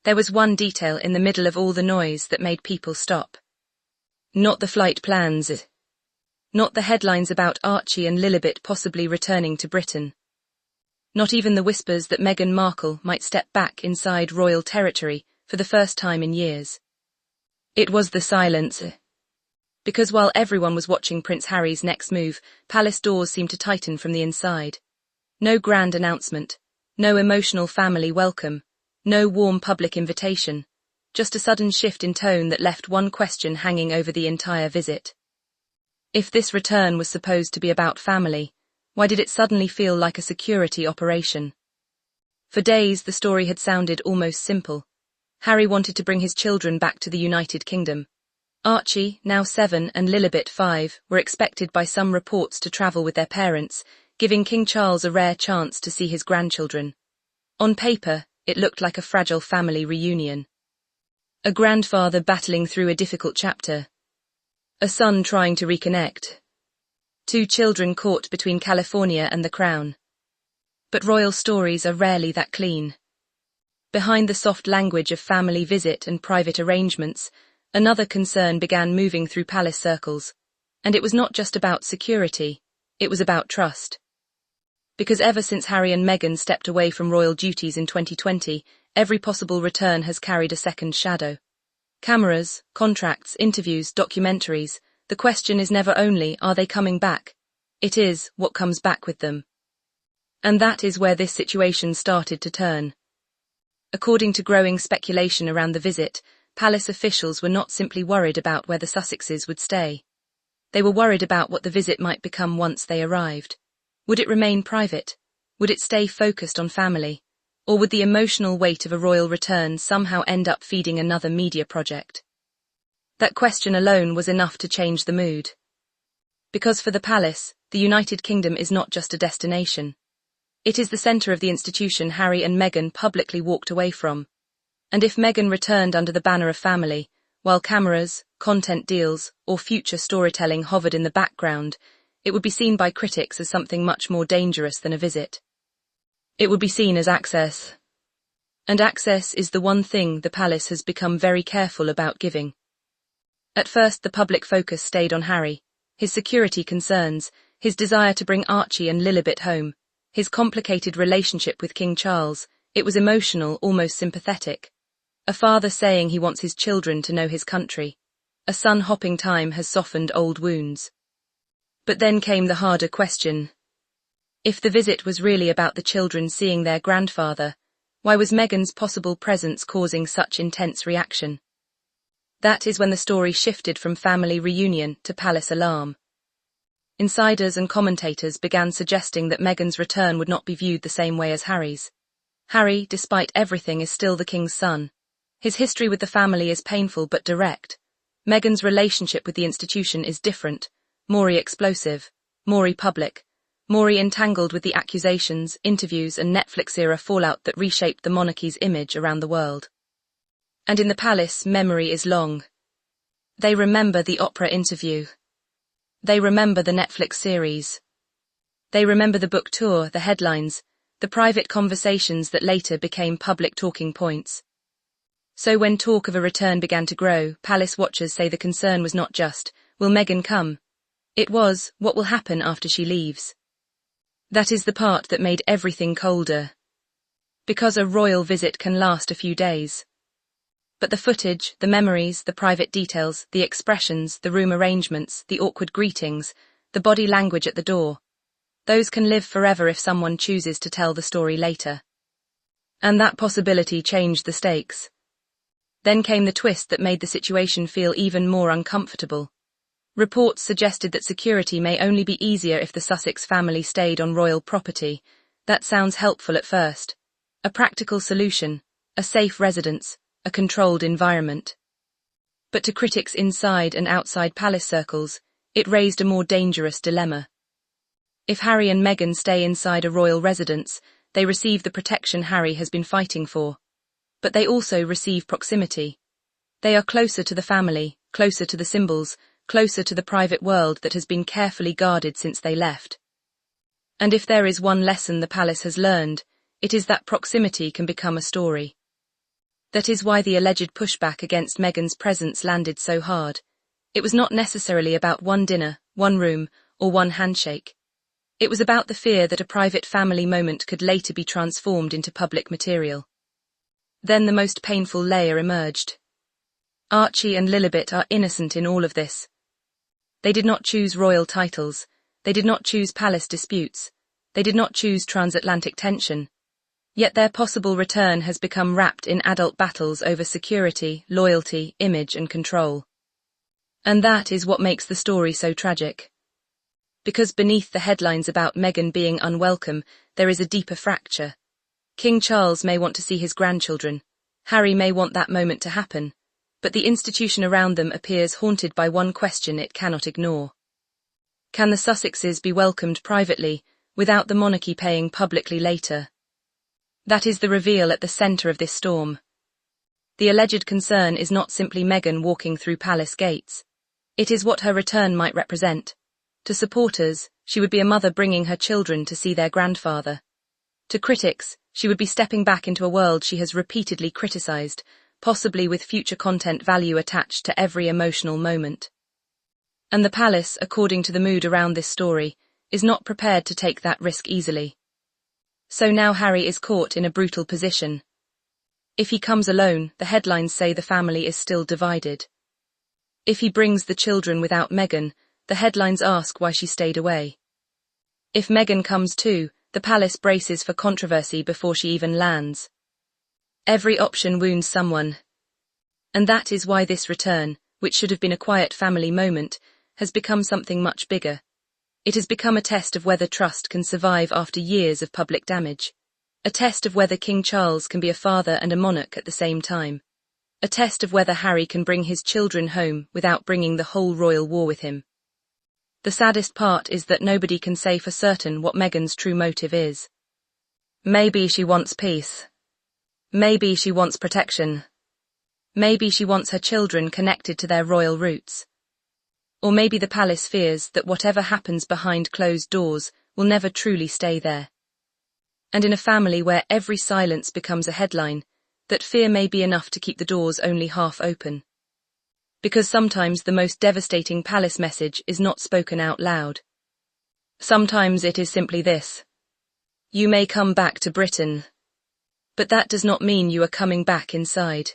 There was one detail in the middle of all the noise that made people stop. Not the flight plans. Not the headlines about Archie and Lilibet possibly returning to Britain. Not even the whispers that Meghan Markle might step back inside royal territory for the first time in years. It was the silence. Because while everyone was watching Prince Harry's next move, palace doors seemed to tighten from the inside. No grand announcement, no emotional family welcome, no warm public invitation, just a sudden shift in tone that left one question hanging over the entire visit. If this return was supposed to be about family, why did it suddenly feel like a security operation? For days the story had sounded almost simple. Harry wanted to bring his children back to the United Kingdom. Archie, now 7, and Lilibet, 5, were expected by some reports to travel with their parents, giving King Charles a rare chance to see his grandchildren. On paper, it looked like a fragile family reunion. A grandfather battling through a difficult chapter. A son trying to reconnect. 2 children caught between California and the Crown. But royal stories are rarely that clean. Behind the soft language of family visit and private arrangements, another concern began moving through palace circles. And it was not just about security, it was about trust. Because ever since Harry and Meghan stepped away from royal duties in 2020, every possible return has carried a second shadow. Cameras, contracts, interviews, documentaries. The question is never only, are they coming back? It is, what comes back with them? And that is where this situation started to turn. According to growing speculation around the visit, palace officials were not simply worried about where the Sussexes would stay. They were worried about what the visit might become once they arrived. Would it remain private? Would it stay focused on family? Or would the emotional weight of a royal return somehow end up feeding another media project? That question alone was enough to change the mood. Because for the palace, the United Kingdom is not just a destination. It is the centre of the institution Harry and Meghan publicly walked away from. And if Meghan returned under the banner of family, while cameras, content deals, or future storytelling hovered in the background, it would be seen by critics as something much more dangerous than a visit. It would be seen as access. And access is the one thing the palace has become very careful about giving. At first the public focus stayed on Harry, his security concerns, his desire to bring Archie and Lilibet home, his complicated relationship with King Charles. It was emotional, almost sympathetic. A father saying he wants his children to know his country. A son hopping time has softened old wounds. But then came the harder question. If the visit was really about the children seeing their grandfather, why was Meghan's possible presence causing such intense reaction? That is when the story shifted from family reunion to palace alarm. Insiders and commentators began suggesting that Meghan's return would not be viewed the same way as Harry's. Harry, despite everything, is still the king's son. His history with the family is painful but direct. Meghan's relationship with the institution is different, more explosive, more public, more entangled with the accusations, interviews and Netflix-era fallout that reshaped the monarchy's image around the world. And in the palace, memory is long. They remember the Oprah interview. They remember the Netflix series. They remember the book tour, the headlines, the private conversations that later became public talking points. So when talk of a return began to grow, palace watchers say the concern was not just, will Meghan come? It was, what will happen after she leaves? That is the part that made everything colder. Because a royal visit can last a few days. But the footage, the memories, the private details, the expressions, the room arrangements, the awkward greetings, the body language at the door, those can live forever if someone chooses to tell the story later. And that possibility changed the stakes. Then came the twist that made the situation feel even more uncomfortable. Reports suggested that security may only be easier if the Sussex family stayed on royal property. That sounds helpful at first. A practical solution, a safe residence, a controlled environment. But to critics inside and outside palace circles, it raised a more dangerous dilemma. If Harry and Meghan stay inside a royal residence, they receive the protection Harry has been fighting for. But they also receive proximity. They are closer to the family, closer to the symbols, closer to the private world that has been carefully guarded since they left. And if there is one lesson the palace has learned, it is that proximity can become a story. That is why the alleged pushback against Meghan's presence landed so hard. It was not necessarily about one dinner, one room, or one handshake. It was about the fear that a private family moment could later be transformed into public material. Then the most painful layer emerged. Archie and Lilibet are innocent in all of this. They did not choose royal titles. They did not choose palace disputes. They did not choose transatlantic tension. Yet their possible return has become wrapped in adult battles over security, loyalty, image, and control. And that is what makes the story so tragic. Because beneath the headlines about Meghan being unwelcome, there is a deeper fracture. King Charles may want to see his grandchildren. Harry may want that moment to happen. But the institution around them appears haunted by one question it cannot ignore. Can the Sussexes be welcomed privately, without the monarchy paying publicly later? That is the reveal at the centre of this storm. The alleged concern is not simply Meghan walking through palace gates. It is what her return might represent. To supporters, she would be a mother bringing her children to see their grandfather. To critics, she would be stepping back into a world she has repeatedly criticised, possibly with future content value attached to every emotional moment. And the palace, according to the mood around this story, is not prepared to take that risk easily. So now Harry is caught in a brutal position. If he comes alone, the headlines say the family is still divided. If he brings the children without Meghan, the headlines ask why she stayed away. If Meghan comes too, the palace braces for controversy before she even lands. Every option wounds someone. And that is why this return, which should have been a quiet family moment, has become something much bigger. It has become a test of whether trust can survive after years of public damage. A test of whether King Charles can be a father and a monarch at the same time. A test of whether Harry can bring his children home without bringing the whole royal war with him. The saddest part is that nobody can say for certain what Meghan's true motive is. Maybe she wants peace. Maybe she wants protection. Maybe she wants her children connected to their royal roots. Or maybe the palace fears that whatever happens behind closed doors will never truly stay there. And in a family where every silence becomes a headline, that fear may be enough to keep the doors only half open. Because sometimes the most devastating palace message is not spoken out loud. Sometimes it is simply this: you may come back to Britain, but that does not mean you are coming back inside.